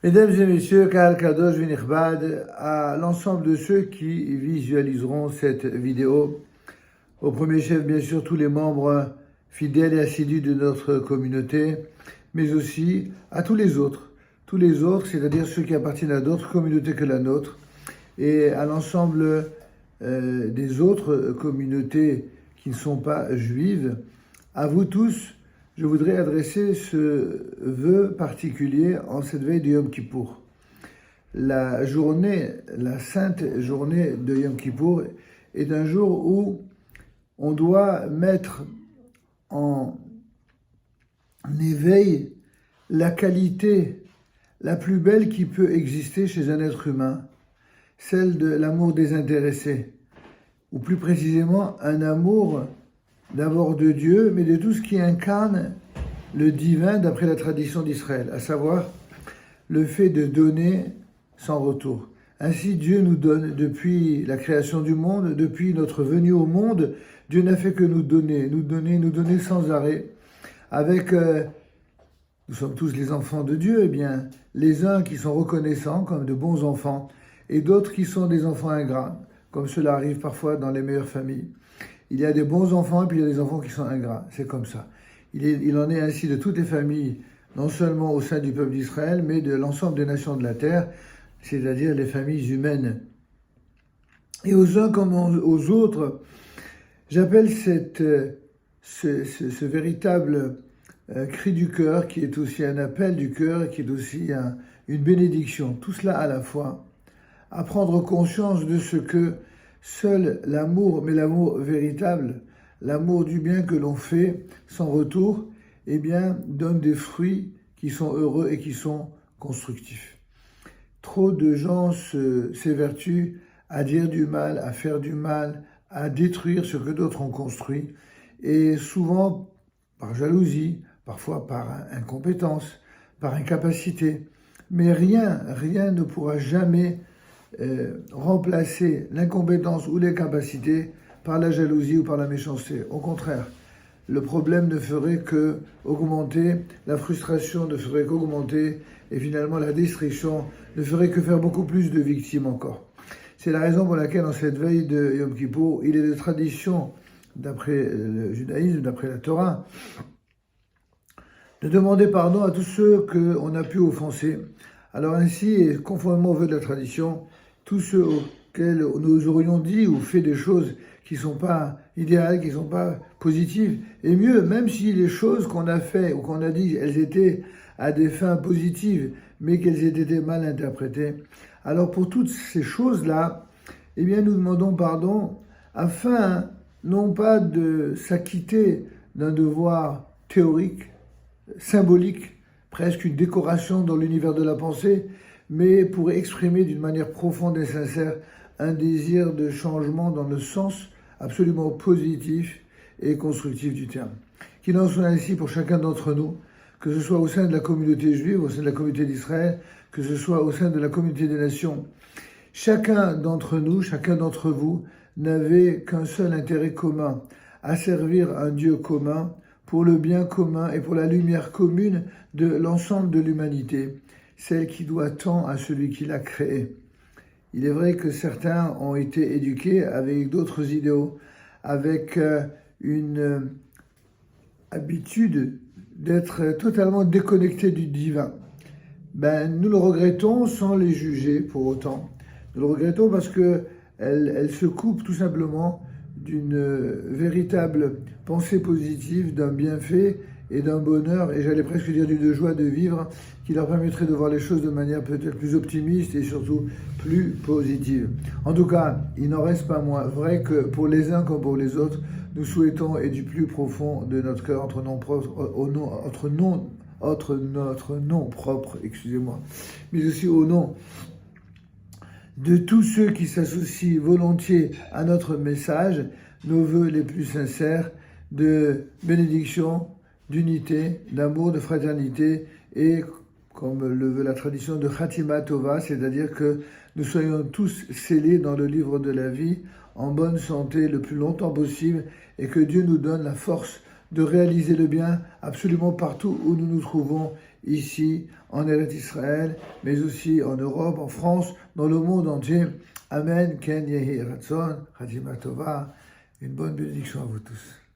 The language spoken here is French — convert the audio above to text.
Mesdames et messieurs, Kahal Kadosh Vinichbad, à l'ensemble de ceux qui visualiseront cette vidéo, au premier chef, bien sûr, tous les membres fidèles et assidus de notre communauté, mais aussi à tous les autres, c'est-à-dire ceux qui appartiennent à d'autres communautés que la nôtre, et à l'ensemble des autres communautés qui ne sont pas juives. À vous tous, je voudrais adresser ce vœu particulier en cette veille de Yom Kippour. La sainte journée de Yom Kippour est un jour où on doit mettre en éveil la qualité la plus belle qui peut exister chez un être humain, celle de l'amour désintéressé, ou plus précisément un amour d'abord de Dieu, mais de tout ce qui incarne le divin d'après la tradition d'Israël, à savoir le fait de donner sans retour. Ainsi, Dieu nous donne depuis la création du monde, depuis notre venue au monde, Dieu n'a fait que nous donner sans arrêt. Nous sommes tous les enfants de Dieu, eh bien, les uns qui sont reconnaissants comme de bons enfants, et d'autres qui sont des enfants ingrats, comme cela arrive parfois dans les meilleures familles. Il y a des bons enfants et puis il y a des enfants qui sont ingrats. C'est comme ça. Il en est ainsi de toutes les familles, non seulement au sein du peuple d'Israël, mais de l'ensemble des nations de la terre, c'est-à-dire les familles humaines. Et aux uns comme aux autres, j'appelle ce véritable cri du cœur, qui est aussi un appel du cœur, qui est aussi une bénédiction. Tout cela à la fois, à prendre conscience de ce que seul l'amour, mais l'amour véritable, l'amour du bien que l'on fait sans retour, eh bien, donne des fruits qui sont heureux et qui sont constructifs. Trop de gens s'évertuent à dire du mal, à faire du mal, à détruire ce que d'autres ont construit, et souvent par jalousie, parfois par incompétence, par incapacité. Mais rien ne pourra jamais remplacer l'incompétence ou les capacités par la jalousie ou par la méchanceté. Au contraire, le problème ne ferait que augmenter, la frustration ne ferait qu'augmenter, et finalement la destruction ne ferait que faire beaucoup plus de victimes encore. C'est la raison pour laquelle, en cette veille de Yom Kippour, il est de tradition, d'après le judaïsme, d'après la Torah, de demander pardon à tous ceux qu'on a pu offenser. Alors ainsi, et conformément au vœu de la tradition, tous ceux auxquels nous aurions dit ou fait des choses qui ne sont pas idéales, qui ne sont pas positives, et mieux, même si les choses qu'on a fait ou qu'on a dit, elles étaient à des fins positives, mais qu'elles aient été mal interprétées. Alors pour toutes ces choses-là, eh bien nous demandons pardon afin non pas de s'acquitter d'un devoir théorique, symbolique, presque une décoration dans l'univers de la pensée, mais pour exprimer d'une manière profonde et sincère un désir de changement dans le sens absolument positif et constructif du terme. Qu'il en soit ainsi pour chacun d'entre nous, que ce soit au sein de la communauté juive, au sein de la communauté d'Israël, que ce soit au sein de la communauté des nations. Chacun d'entre nous, chacun d'entre vous, n'avait qu'un seul intérêt commun, à servir un Dieu commun, pour le bien commun et pour la lumière commune de l'ensemble de l'humanité, celle qui doit tant à celui qui l'a créée. Il est vrai que certains ont été éduqués avec d'autres idéaux, avec une habitude d'être totalement déconnectés du divin. Nous le regrettons sans les juger pour autant. Nous le regrettons parce qu'elle se coupe tout simplement d'une véritable pensée positive, d'un bienfait et d'un bonheur, et j'allais presque dire d'une joie de vivre, qui leur permettrait de voir les choses de manière peut-être plus optimiste et surtout plus positive. En tout cas, il n'en reste pas moins vrai que pour les uns comme pour les autres, nous souhaitons, et du plus profond de notre cœur, notre nom propre, mais aussi au nom de tous ceux qui s'associent volontiers à notre message, nos vœux les plus sincères de bénédiction, d'unité, d'amour, de fraternité et, comme le veut la tradition, de Khatima Tova, c'est-à-dire que nous soyons tous scellés dans le livre de la vie, en bonne santé le plus longtemps possible, et que Dieu nous donne la force de réaliser le bien absolument partout où nous nous trouvons, ici, en Eretz Israël, mais aussi en Europe, en France, dans le monde entier. Amen. Ken Yehi Ratzon, Chatima Tova. Une bonne bénédiction à vous tous.